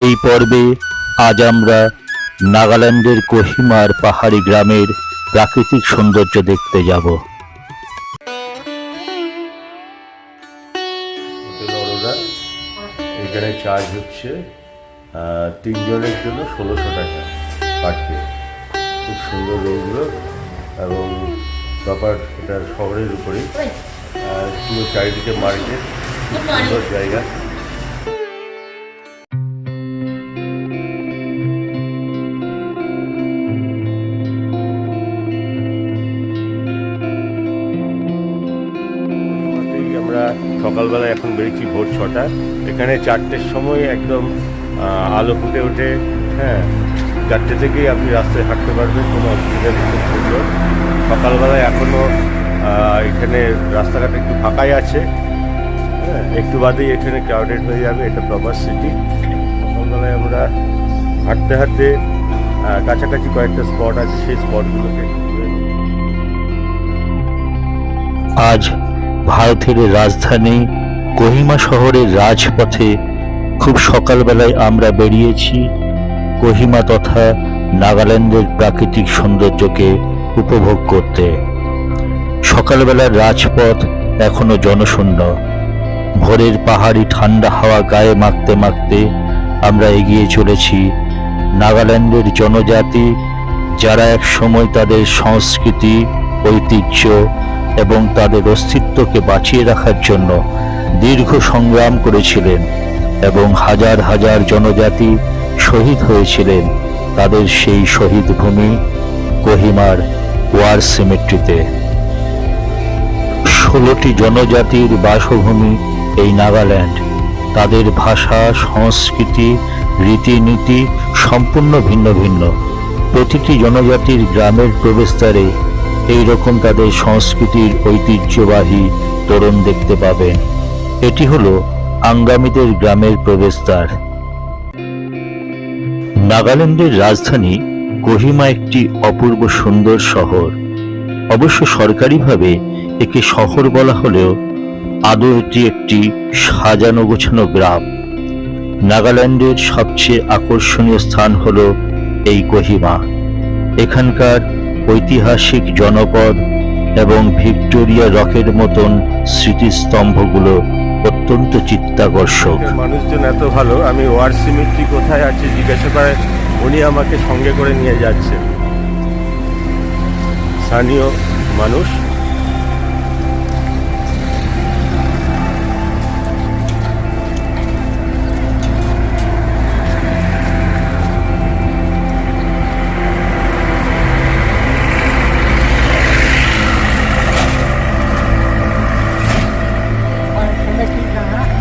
এই পর্বে আজ আমরা নাগাল্যান্ডের কোহিমার পাহাড়ি গ্রামের প্রাকৃতিক সৌন্দর্য দেখতে যাব। এখানে চার্জ হচ্ছে 3 জনের জন্য 1600 টাকা পার ডে। খুব সুন্দর রুমগুলো এবং প্রপার এটা শহরের উপরেই, পুরো চারিদিকে মার্কেট, খুব সুন্দর জায়গা। আমরা সকালবেলা এখন বেরিয়েছি ভোর 6টা। এখানে 4টের সময় একদম আলো ফুটে ওঠে। হ্যাঁ, 4টে থেকেই আপনি রাস্তায় হাঁটতে পারবেন, কোনো অসুবিধা নেই। খুব সুন্দর সকালবেলায়। এখনও এখানে রাস্তাঘাট একটু ফাঁকাই আছে। হ্যাঁ, একটু বাদেই এখানে ক্রাউডেড হয়ে যাবে। এটা প্রপার সিটি। সকালবেলায় আমরা হাঁটতে হাঁটতে কাছাকাছি কয়েকটা স্পট আছে, সেই স্পটগুলোকে আজ ভারতের রাজধানী কোহিমা শহরের রাজপথে খুব সকালবেলায় আমরা বেরিয়েছি কোহিমা তথা নাগাল্যান্ডের প্রাকৃতিক সৌন্দর্যকে উপভোগ করতে। সকালবেলার রাজপথ এখনো জনশূন্য। ভোরের পাহাড়ি ঠান্ডা হাওয়া গায়ে মাখতে মাখতে আমরা এগিয়ে চলেছি নাগাল্যান্ডের জনজাতি, যারা এক সময় তাদের সংস্কৃতি, ঐতিহ্য এবং তাদের অস্তিত্বকে বাঁচিয়ে রাখার জন্য দীর্ঘ সংগ্রাম করেছিলেন এবং হাজার হাজার জনজাতি শহীদ হয়েছিলেন তাদের সেই শহীদ ভূমি কোহিমার ওয়ার সিমেট্রিতে। 16টি জনজাতির বাসভূমি এই নাগাল্যান্ড। তাদের ভাষা, সংস্কৃতি, রীতিনীতি সম্পূর্ণ ভিন্ন ভিন্ন। প্রতিটি জনজাতির গ্রামের প্রবেশদ্বারে এইরকম তাদের সংস্কৃতির ঐতিহ্যবাহী তোরণ দেখতে পাবেন। এটি হলো আঙ্গামিদের গ্রামের প্রবেশদ্বার। নাগাল্যান্ডের রাজধানী কোহিমা একটি অপূর্ব সুন্দর শহর। অবশ্য সরকারিভাবে একে শহর বলা হলেও আদৌ এটি একটি সাজানো গোছানো গ্রাম। নাগাল্যান্ডের সবচেয়ে আকর্ষণীয় স্থান হল এই কোহিমা। এখানকার ঐতিহাসিক জনপদ এবং ভিক্টোরিয়া রকের মতন স্মৃতিস্তম্ভগুলো অত্যন্ত চিত্তাকর্ষক। মানুষজন এত ভালো, আমি ওয়ার সিমেট্রি কোথায় আছে জিজ্ঞাসা করে উনি আমাকে সঙ্গে করে নিয়ে যাচ্ছেন। স্থানীয় মানুষ।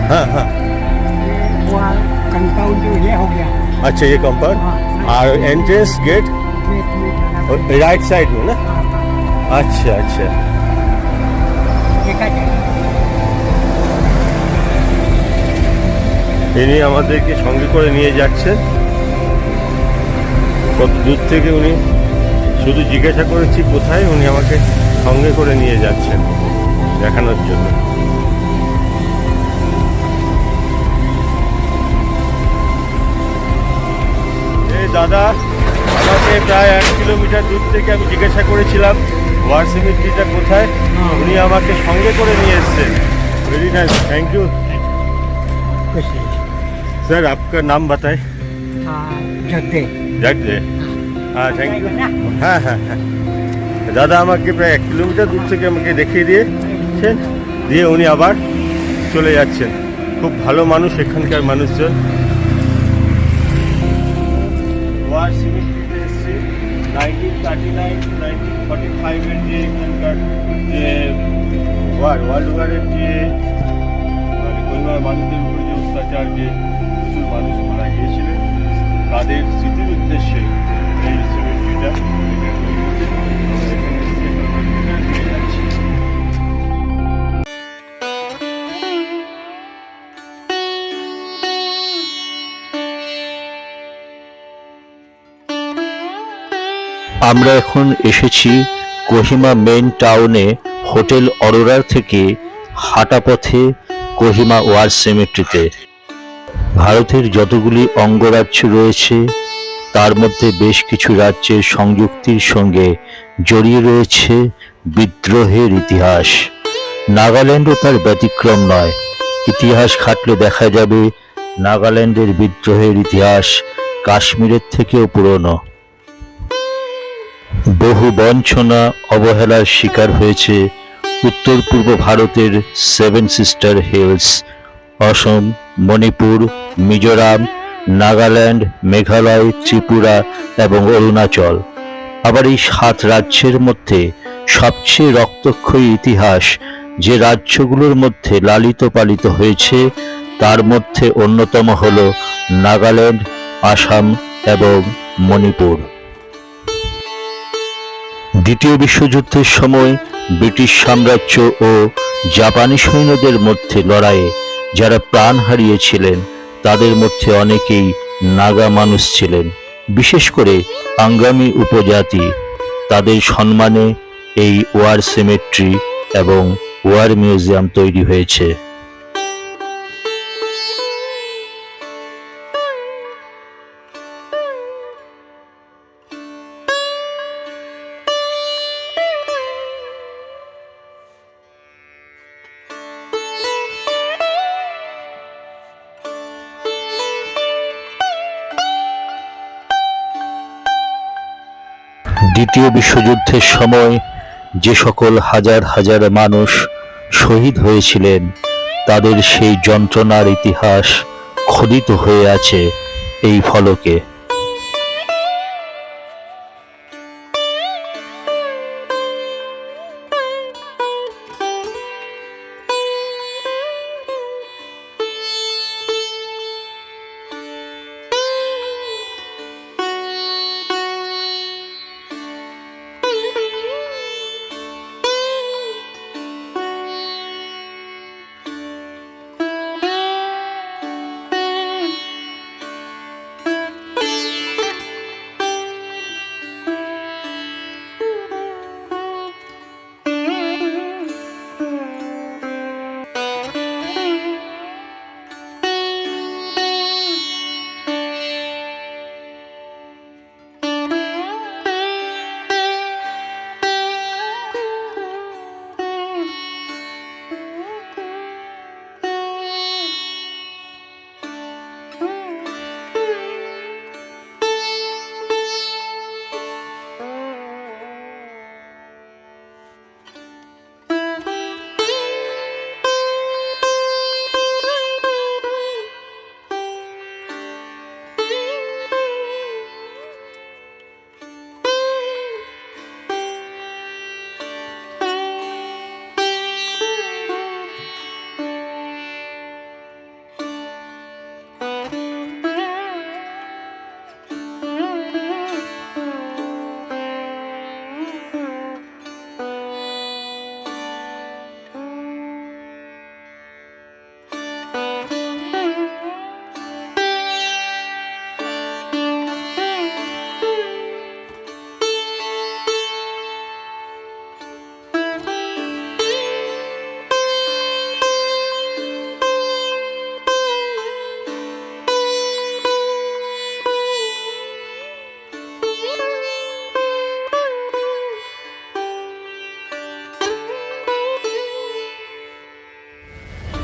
हाँ हाँ, कंपाउंड जो ये हो गया। अच्छा ये कंपाउंड और एंट्रेंस गेट राइट साइड में ना। अच्छा अच्छा, ইনি আমাদেরকে সঙ্গে করে নিয়ে যাচ্ছেন। কত দূর থেকে উনি, শুধু জিজ্ঞাসা করেছি কোথায়, উনি আমাকে সঙ্গে করে নিয়ে যাচ্ছেন দেখানোর জন্য। দাদা আমাকে প্রায় 1 কিলোমিটার দূর থেকে আমি জিজ্ঞাসা করেছিলাম ওয়ার সিমেট্রিটা কোথায়, উনি আমাকে সঙ্গে করে নিয়ে এসেছেন। Very nice, thank you sir. आपका नाम बताएं। जगदे। जगदे, हाँ थैंक यू। হ্যাঁ হ্যাঁ হ্যাঁ, দাদা আমাকে প্রায় 1 কিলোমিটার দূর থেকে আমাকে দেখিয়ে দিয়েছেন, দিয়ে উনি আবার চলে যাচ্ছেন। খুব ভালো মানুষ এখানকার মানুষজন। ওয়ার সিমেট্রিতে এসেছি 1939 to 1945 এর যে এখানকার যে ওয়ার্ল্ড ওয়ারের যে মানে কোহিমার মানুষদের উপরে যে অত্যাচার, যে প্রচুর মানুষ মারা গিয়েছিলেন, তাদের স্মৃতির উদ্দেশ্যে এই সিমেট্রিটা আমরা এখন এসেছি কোহিমা মেইন টাউনে হোটেল অরোরার থেকে হাঁটা পথে কোহিমা ওয়ার সিমেট্রিতে। ভারতের যতগুলি অঙ্গরাজ্য রয়েছে তার মধ্যে বেশ কিছু রাজ্যের সংযুক্তির সঙ্গে জড়িয়ে রয়েছে বিদ্রোহের ইতিহাস। নাগাল্যান্ডও তার ব্যতিক্রম নয়। ইতিহাস ঘাঁটলে দেখা যাবে নাগাল্যান্ডের বিদ্রোহের ইতিহাস কাশ্মীরের থেকেও পুরনো। বহু বঞ্চনা অবহেলার শিকার হয়েছে উত্তর পূর্ব ভারতের সেভেন সিস্টার হিলস, অসম, মণিপুর, মিজোরাম, নাগাল্যান্ড, মেঘালয়, ত্রিপুরা এবং অরুণাচল। আবার এই 7 রাজ্যের মধ্যে সবচেয়ে রক্তক্ষয়ী ইতিহাস যে রাজ্যগুলোর মধ্যে লালিত পালিত হয়েছে তার মধ্যে অন্যতম হল নাগাল্যান্ড, আসাম এবং মণিপুর। দ্বিতীয় বিশ্বযুদ্ধের সময় ব্রিটিশ সাম্রাজ্য ও জাপানি সৈন্যদের মধ্যে লড়াইয়ে যারা প্রাণ হারিয়েছিলেন তাদের মধ্যে অনেকেই নাগা মানুষ ছিলেন, বিশেষ করে আঙ্গামি উপজাতি। তাদের সম্মানে এই ওয়ার সিমেট্রি এবং ওয়ার মিউজিয়াম তৈরি হয়েছে। দ্বিতীয় বিশ্বযুদ্ধের সময় যে সকল হাজার হাজার মানুষ শহীদ হয়েছিলেন তাদের সেই যন্ত্রণার ইতিহাস খোদিত হয়ে আছে এই ফলকে।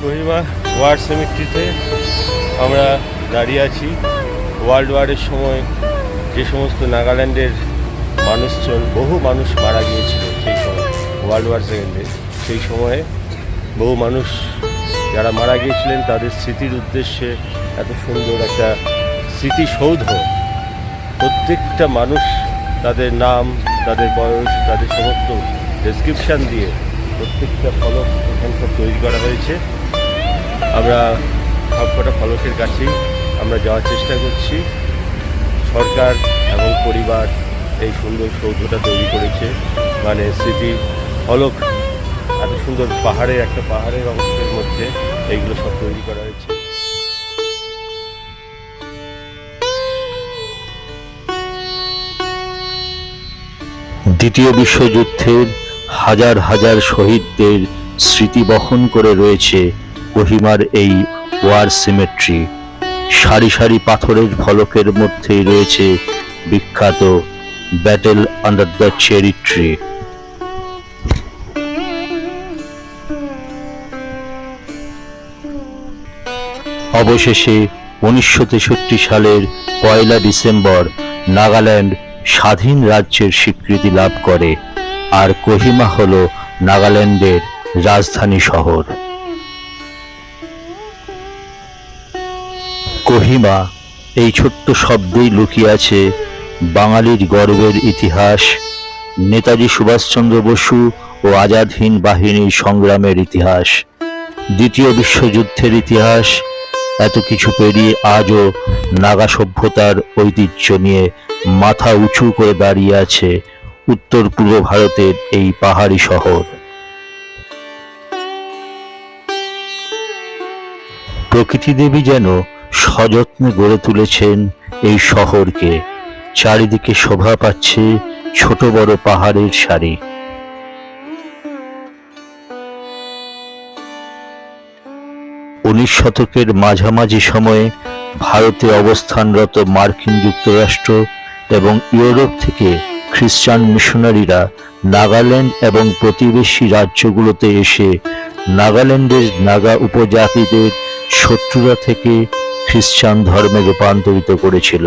কোহিমা ওয়ার সিমেট্রিতে আমরা দাঁড়িয়ে আছি। ওয়ার্ল্ড ওয়ারের সময় যে সমস্ত নাগাল্যান্ডের মানুষজন, বহু মানুষ মারা গিয়েছিল সেই সময়, ওয়ার্ল্ড ওয়ার সেকেন্ডে, সেই সময়ে বহু মানুষ যারা মারা গিয়েছিলেন তাদের স্মৃতির উদ্দেশ্যে এত সুন্দর একটা স্মৃতিসৌধ। প্রত্যেকটা মানুষ তাদের নাম, তাদের বয়স, তাদের সমস্ত ডেসক্রিপশান দিয়ে প্রত্যেকটা ফলক এখানকার তৈরি করা হয়েছে। আমরা সবকটা ফলকের কাছেই আমরা যাওয়ার চেষ্টা করছি। সরকার এবং পরিবার এই সুন্দর সৌধটা তৈরি করেছে, মানে স্মৃতি ফলক। এত সুন্দর পাহাড়ের একটা পাহাড়ের অংশের মধ্যে এইগুলো সব তৈরি করা হয়েছে। দ্বিতীয় বিশ্বযুদ্ধের হাজার হাজার শহীদদের স্মৃতি বহন করে রয়েছে কোহিমার এই ওয়ার সিমেট্রি। সারি সারি পাথরের ফলকের মধ্যেই রয়েছে বিখ্যাত battle under the cherry tree. অবশেষে 1963 সালের 1 ডিসেম্বর নাগাল্যান্ড স্বাধীন রাজ্যের স্বীকৃতি লাভ করে, আর কোহিমা হল নাগাল্যান্ডের রাজধানী শহর। কোহিমা এই ছোট্ট শব্দেই লুকিয়ে আছে বাঙালির গর্বের ইতিহাস, নেতাজি সুভাষচন্দ্র বসু ও আজাদ হিন্দ বাহিনীর সংগ্রামের ইতিহাস, দ্বিতীয় বিশ্বযুদ্ধের ইতিহাস। এত কিছু পেরিয়ে আজও নাগা সভ্যতার ঐতিহ্য নিয়ে মাথা উঁচু করে দাঁড়িয়ে আছে উত্তর পূর্ব ভারতের এই পাহাড়ি শহর। প্রকৃতি দেবী যেন সযত্নে গড়ে তুলেছেন এই শহরকে। চারিদিকে শোভা পাচ্ছে ছোট বড় পাহাড়ের সারি। 19 শতকের মাঝামাঝি সময়ে ভারতে অবস্থানরত মার্কিন যুক্তরাষ্ট্র এবং ইউরোপ থেকে খ্রিস্টান মিশনারিরা নাগাল্যান্ড এবং প্রতিবেশী রাজ্যগুলোতে এসে নাগাল্যান্ডের নাগা উপজাতিদের শত্রুরা থেকে খ্রিস্টান ধর্মে রূপান্তরিত করেছিল।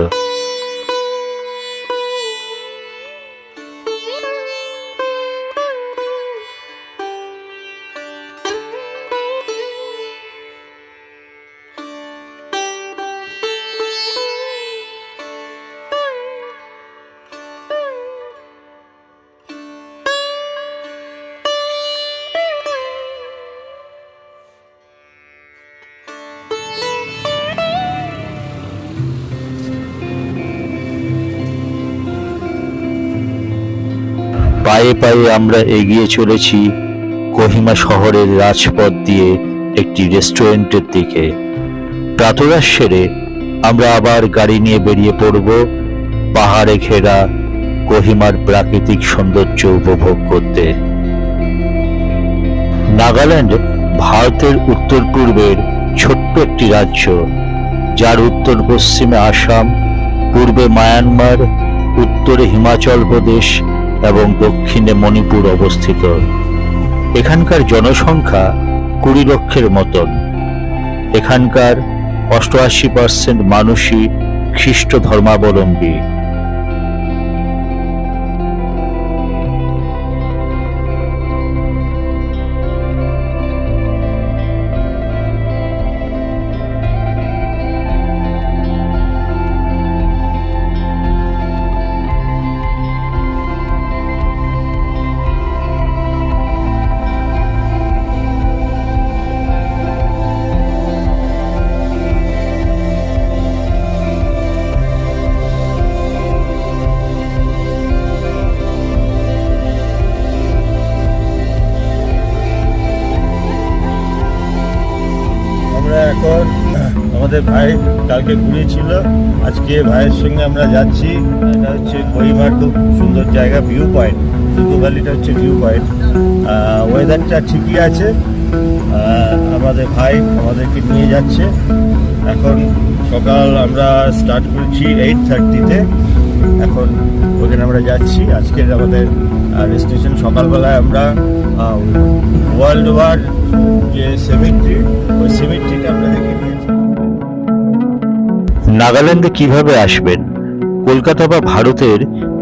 পায়ে পায়ে আমরা এগিয়ে চলেছি কোহিমা শহরের রাজপথ দিয়ে একটি রেস্টুরেন্টের দিকে। প্রাতরাশ সেরে আমরা আবার গাড়ি নিয়ে বেরিয়ে পড়ব পাহাড়ে ঘেরা কোহিমার প্রাকৃতিক সৌন্দর্য উপভোগ করতে। নাগাল্যান্ড ভারতের উত্তর পূর্বের ছোট্ট একটি রাজ্য, যার উত্তর পশ্চিমে আসাম, পূর্বে মায়ানমার, উত্তরে হিমাচল প্রদেশ এবং দক্ষিণে মণিপুর অবস্থিত। এখানকার জনসংখ্যা 20 লক্ষের মতন। এখানকার 88% মানুষই খ্রিস্ট ধর্মাবলম্বী। এখন আমাদের ভাই কালকে ঘুরিয়েছিল, আজকে ভাইয়ের সঙ্গে আমরা যাচ্ছি। এটা হচ্ছে কোহিমার খুব সুন্দর জায়গা, ভিউ পয়েন্ট। দুধু ভ্যালিটা হচ্ছে ভিউ পয়েন্ট। ওয়েদারটা ঠিকই আছে। আমাদের ভাই আমাদেরকে নিয়ে যাচ্ছে। এখন সকাল আমরা স্টার্ট করেছি 8:30-তে। এখন ওখানে আমরা যাচ্ছি। আজকের আমাদের ডেস্টিনেশন সকালবেলায় আমরা ওয়ার্ল্ড ওয়ার যে সেমেট্রি, ওই সেমেট্রিটা আমরা দেখে নিয়েছি। নাগাল্যান্ডে কিভাবে আসবেন? কলকাতা বা ভারতের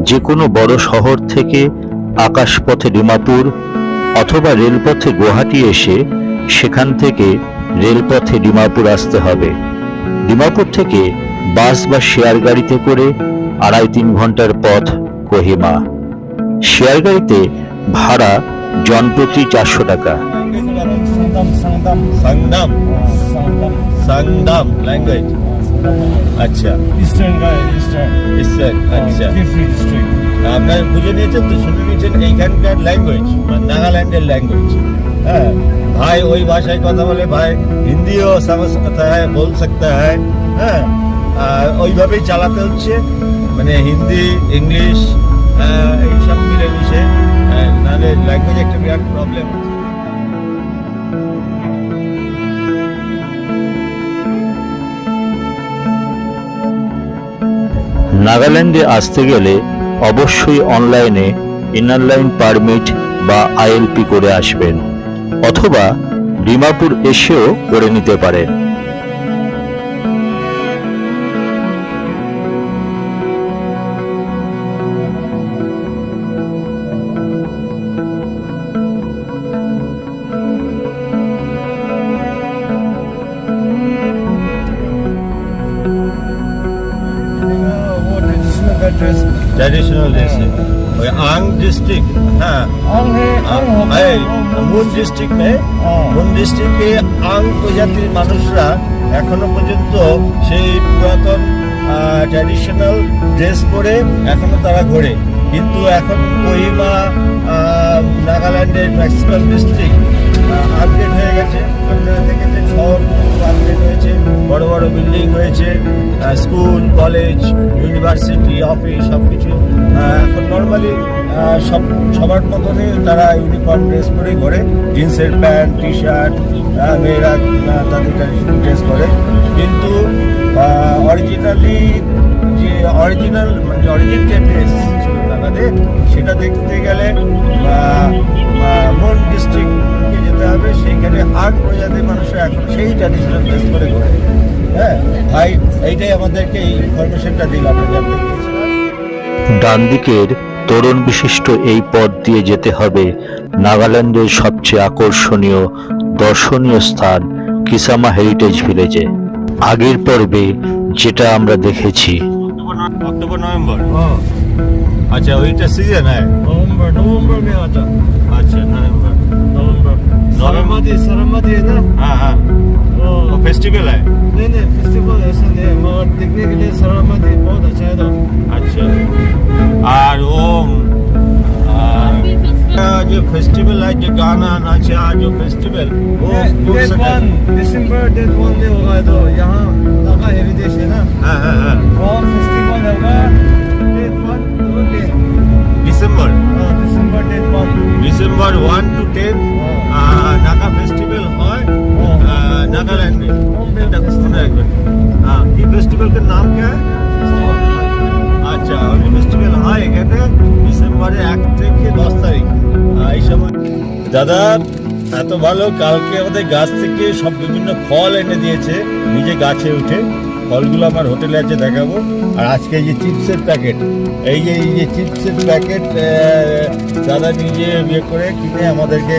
যে কোনো বড় শহর থেকে আকাশপথে ডিমাপুর অথবা রেলপথে গুয়াহাটি এসে সেখান থেকে রেলপথে ডিমাপুর আসতে হবে। ডিমাপুর থেকে বাস বা শেয়ার গাড়িতে করে 2.5-3 ঘন্টার পথ কোহিমা। শেয়ার গাড়িতে ভাড়া জনপ্রতি 400 টাকা। সংগম ল্যাঙ্গুয়েজ, আচ্ছা ইস্টার্ন, আচ্ছা আপনার বুঝে নিয়েছেন তো, শুনে নিয়েছেন এইখানকার ল্যাঙ্গুয়েজ, নাগাল্যান্ডের ল্যাঙ্গুয়েজ। হ্যাঁ, ভাই ওই ভাষায় কথা বলে, ভাই হিন্দিও সমঝ सकता है, बोल सकता है। হ্যাঁ, ওইভাবেই চালাতে হচ্ছে, মানে হিন্দি ইংলিশ এইসব মিলেমিশে, নাহলে ল্যাঙ্গুয়েজ একটা বিরাট প্রবলেম আছে। নাগাল্যান্ডে আসতে গেলে অবশ্যই অনলাইনে ইনার লাইন পারমিট বা আইএলপি করে আসবেন, অথবা ডিমাপুর এসেও করে নিতে পারেন। वो ट्रेडिशनल का ड्रेस ट्रेडिशनल ड्रेस है और आंग डिस्ट्रिक्ट, हाँ आंग है মুন ডিস্ট্রিক্টে মুন ডিস্ট্রিক্টে আং প্রজাতির মানুষরা এখনো পর্যন্ত সেই পুরাতন ট্র্যাডিশনাল ড্রেস পরে এখনো তারা ঘোরে। কিন্তু এখন কোহিমা নাগাল্যান্ডের ম্যাক্সিমাম ডিস্ট্রিক্ট আপডেট হয়ে গেছে। আপনারা দেখেছেন শহর আপডেট হয়েছে, বড় বড় বিল্ডিং হয়েছে, স্কুল কলেজ ইউনিভার্সিটি অফিস সব কিছু এখন নর্মালি সবার মতনই তারা ইউনিফর্ম ড্রেস পরে ঘোরে, জিন্সের প্যান্ট টি শার্ট, মেয়েরা তাদের ট্র্যাডিশনাল ড্রেস পরে। কিন্তু অরিজিনালি যে অরিজিনাল মানে অরিজিন যে ড্রেস ছিল তাদের, সেটা দেখতে গেলে মুন ডিস্ট্রিক্টকে যেতে হবে। সেইখানে আট প্রজাতির মানুষরা এখন সেই ট্র্যাডিশনাল ড্রেস পরে ঘোরে। হ্যাঁ ভাই, এইটাই আমাদেরকে এই ইনফরমেশনটা দিলাম আপনাদের। ডান দিকের তোরণ বিশিষ্ট এই পথ দিয়ে যেতে হবে নাগাল্যান্ডের সবচেয়ে আকর্ষণীয় দর্শনীয় স্থান কিসামা হেরিটেজ ভিলেজে। আগের পর্বে যেটা আমরা দেখেছি, अक्टूबर नवंबर, अच्छा वही सीजन है। नवंबर में आता। अच्छा नवंबर नवंबर सरामती है ना। हाँ हाँ वो फेस्टिवल है। नहीं फेस्टिवल ऐसा नहीं है, मगर देखने के लिए सरामती बहुत अच्छा है। तो अच्छा और वो जो फेस्टिवल है, जो गाना नाचा जो फेस्टिवल वो डेट 1 दिसंबर डेट 1 में होगा। तो यहाँ नागा हेरिटेज है ना, हाँ हाँ हाँ और फेस्टिवल होगा डेट 1 to 10। दिसंबर दिसंबर डेट 1। ডিসেম্বর 1 to 10 নাগা ফেস্টিভ্যাল হয় নাগাল্যান্ডে। এটা মনে রাখবেন। হ্যাঁ, এই ফেস্টিভ্যালটার নাম কি? আচ্ছা, ওই ফেস্টিভ্যাল হয় এখানে ডিসেম্বরের 1 থেকে 10 তারিখ এই সময়। দাদা এত ভালো, কালকে আমাদের গাছ থেকে সব বিভিন্ন ফল এনে দিয়েছে, নিজে গাছে উঠে। ফলগুলো আমার হোটেলে আছে, দেখাবো। আর আজকে এই যে চিপসের প্যাকেট, এই যে চিপসের প্যাকেট দাদা নিজে বিয়ে করে কিনে আমাদেরকে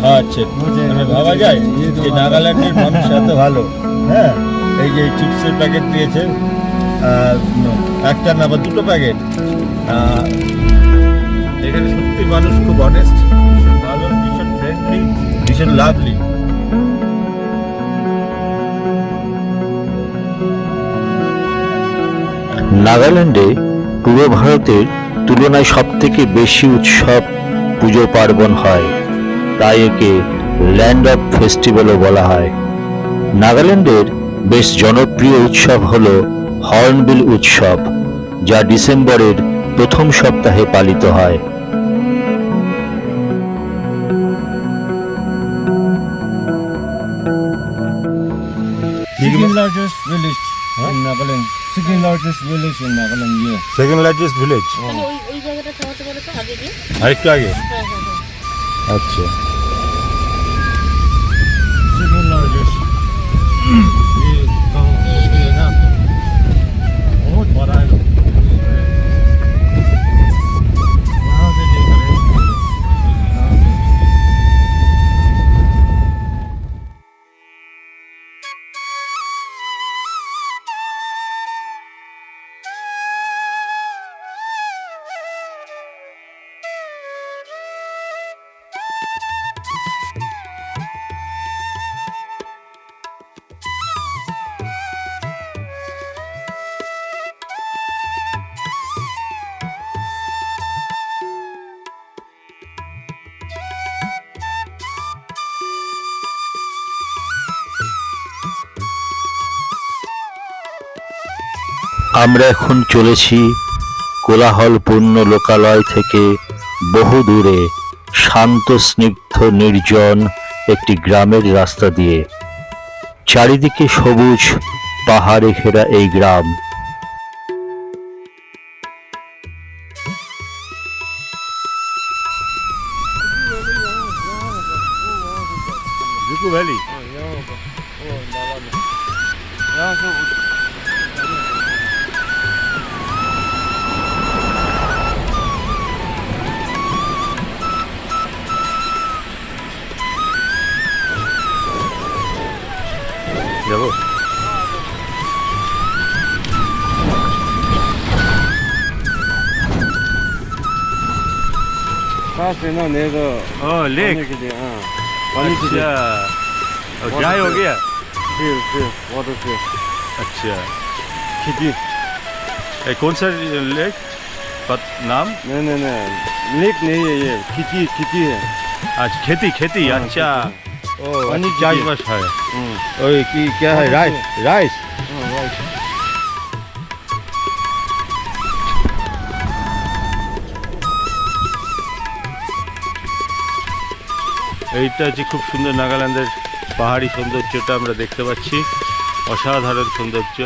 খাওয়াচ্ছে। মানে ভাবা যায় যে নাগাল্যান্ডের মানুষ এত ভালো। হ্যাঁ, এই যে চিপসের প্যাকেট দিয়েছে, একটা না বা দুটো প্যাকেট। এখানে সত্যি মানুষ খুব অনেস্ট, ভীষণ ভালো, ভীষণ ফ্রেন্ডলি, ভীষণ লাভলি। নাগাল্যান্ডে পূর্ব ভারতের তুলনায় সবথেকে বেশি উৎসব পুজো পার্বণ হয়, তাই একে ল্যান্ড অফ ফেস্টিভ্যালও বলা হয়। নাগাল্যান্ডের বেশ জনপ্রিয় উৎসব হল হর্নবিল উৎসব, যা ডিসেম্বরের প্রথম সপ্তাহে পালিত হয়। Second largest village in Nagaland. Second largest village in Nagaland. Yeah. Second largest village. তাহলে ওই জায়গাটা থামাতে পারে তো আগে গিয়ে। আরেকটু আগে। হ্যাঁ হ্যাঁ হ্যাঁ। আচ্ছা, Second largest. ये गाँव ये ना बहुत बड़ा है। यहाँ से देख रहे हैं। यहाँ से। আমরা এখন চলেছি কোলাহলপূর্ণ লোকালয় থেকে বহু দূরে শান্ত স্নিগ্ধ নির্জন একটি গ্রামের রাস্তা দিয়ে। চারিদিকে সবুজ পাহাড়ে ঘেরা এই গ্রাম। इको वैली यहाँ होगा वो नाला में यहाँ से যাবো पास है ना ले तो ओ लेक पानी के लिए हाँ पानी के लिए अच्छा और ड्राई हो गया फिर वाटर फिर अच्छा खेती ये कौन सा लेक नाम नहीं लेक नहीं है ये खेती है अच्छा खेती खेती हाँ, अच्छा ओ पानी चाय खेती। बस है हाँ ओए की क्या है पानी राइस राइस हाँ right। এইটা হচ্ছে খুব সুন্দর নাগাল্যান্ডের পাহাড়ি সৌন্দর্যটা আমরা দেখতে পাচ্ছি অসাধারণ সৌন্দর্য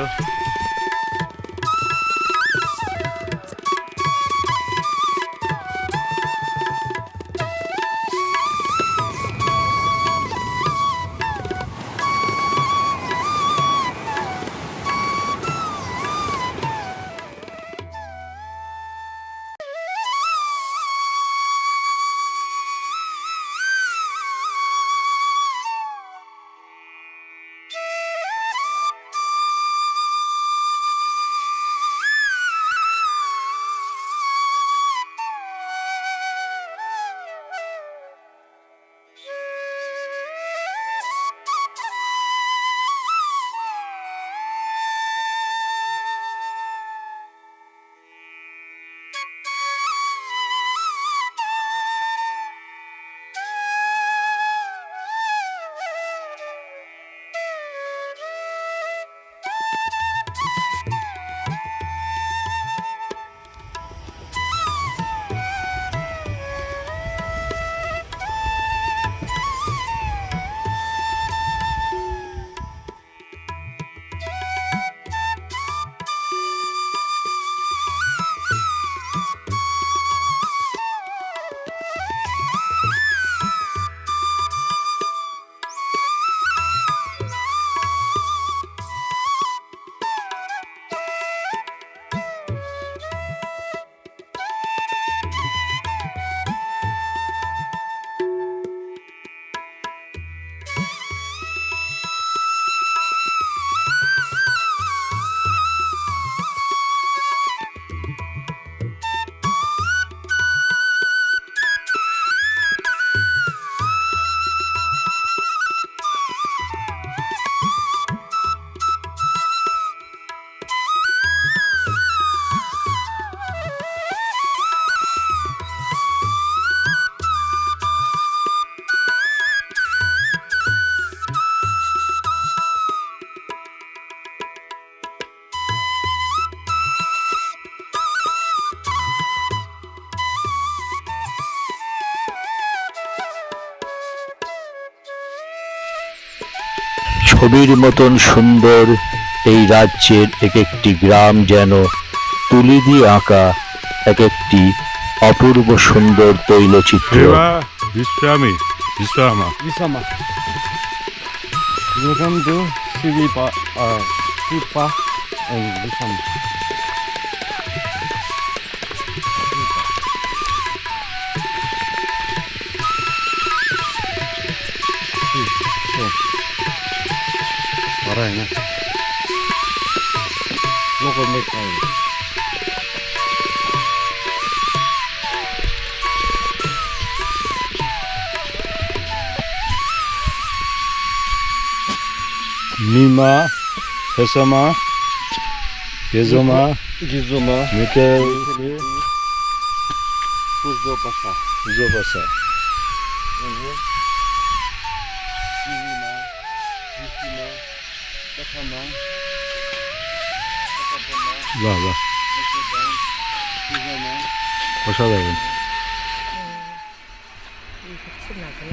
ছবির মতন সুন্দর এই রাজ্যের এক একটি গ্রাম যেন তুলি দিয়ে আঁকা এক একটি অপূর্ব সুন্দর তৈলচিত্র। বিশ্রামী বিশ্রামা Isama. Welcome to Sipa and Isama. Alright, na. Local make Mima, Hesama, Gezoma, Gizoma. Mikel, Puzdo Pasha. Zobasa. Sivima. Visima. Takama. Takapama. বাহ বাহ Mesodan. Isama. অসাধারণ হচ্ছে না কেন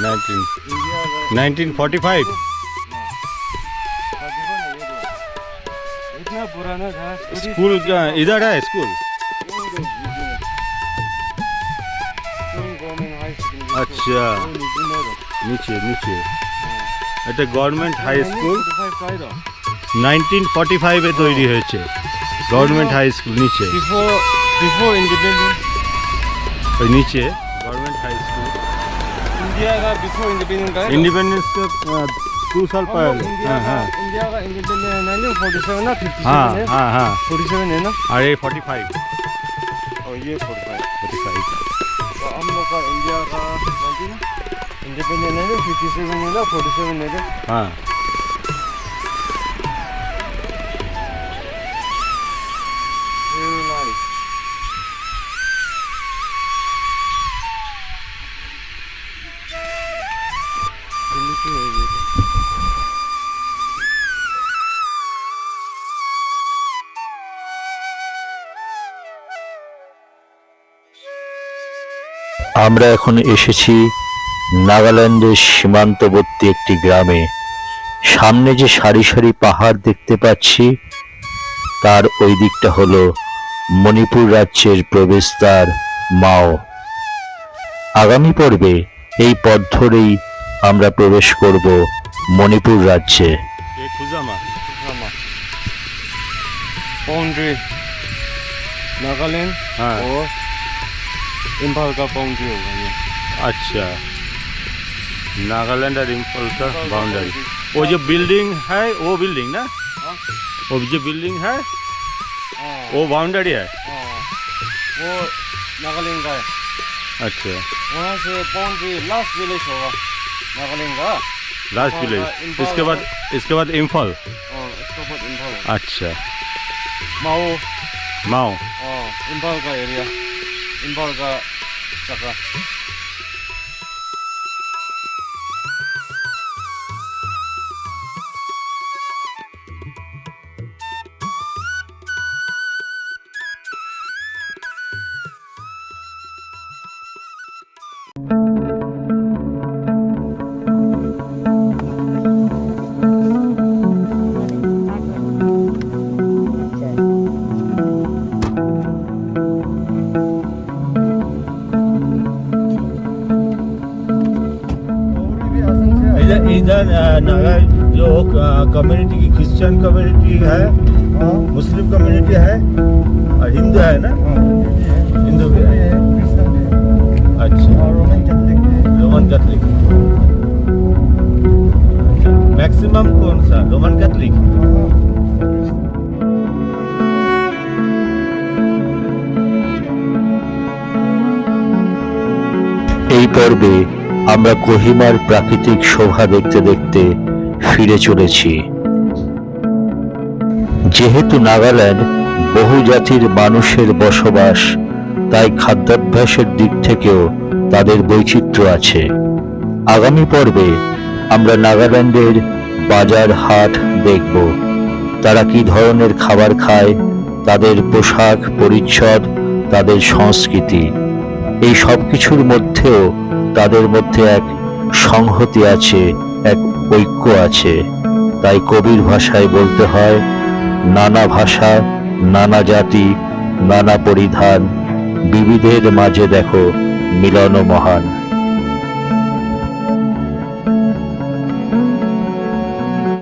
1945 इतना पुराना था स्कूल इधर है स्कूल गवर्नमेंट हाई स्कूल अच्छा नीचे नीचे এটা গভর্নমেন্ট হাই স্কুল 1945 এ তৈরি হয়েছে গভর্নমেন্ট হাই স্কুল নিচে बिफोर इंडिपेंडेंस ওই নিচে गवर्नमेंट हाई स्कूल इंडिया का बिफोर इंडिपेंडेंस का इंडिपेंडेंस के 2 साल पहले हाँ हाँ इंडिया का इंडिपेंडेंस 1947 ना 57 हाँ है हाँ हाँ 47 है ना और ये 45 और ये 45 45 तो हम लोग का इंडिया का 19 इंडिपेंडेंस है 57 है ना 47 है ना हाँ very nice আমরা এখন এসেছি নাগাল্যান্ডের সীমান্তবর্তী একটি গ্রামে। সামনে যে সারি সারি পাহাড় দেখতে পাচ্ছি তার ওই দিকটা হলো মণিপুর রাজ্যের প্রবেশদ্বার মাও। আগামী পর্বে এই পথ ধরেই আমরা প্রবেশ করব মণিপুর রাজ্যে। ये खुजामा बाउंड्री नागालैंड हाँ और इम्फाल का बाउंड्री होगा ये अच्छा नागालैंड और इम्फाल का बाउंड्री वो जो बिल्डिंग है वो बिल्डिंग ना हाँ? वो जो बिल्डिंग है हाँ, वो बाउंड्री है हाँ, वो नागालैंड का है अच्छा वहाँ से बाउंड्री लास्ट विलेज होगा नागालैंड का लास्ट विलेज इसके बाद इम्फाल और उसके बाद इम्फाल होगा। अच्छा माओ माओ इम्फाल का एरिया इम्फाल का जगह इधर नागा जो कम्युनिटी की क्रिश्चियन कम्युनिटी है मुस्लिम कम्युनिटी है और हिंदू है ना हिंदू भी है अच्छा रोमन कैथलिक मैक्सिमम कौन सा रोमन कैथलिक এই পর্বে আমরা কোহিমার প্রাকৃতিক শোভা দেখতে দেখতে ফিরে চলেছি। যেহেতু নাগাল্যান্ড বহু জাতির মানুষের বসবাস, তাই খাদ্যাভ্যাসের দিক থেকেও তাদের বৈচিত্র্য আছে। আগামী পর্বে আমরা নাগাল্যান্ডের বাজার হাট দেখব। তারা কি ধরনের খাবার খায়, তাদের পোশাক পরিচ্ছদ, তাদের সংস্কৃতি, এই সব কিছুর মধ্যেও তাদের মধ্যে এক সংহতি আছে, এক ঐক্য আছে। তাই কবির ভাষায় বলতে হয়, নানা ভাষা, নানা জাতি, নানা পরিধান, বিবিধের মাঝে দেখো মিলন মহান।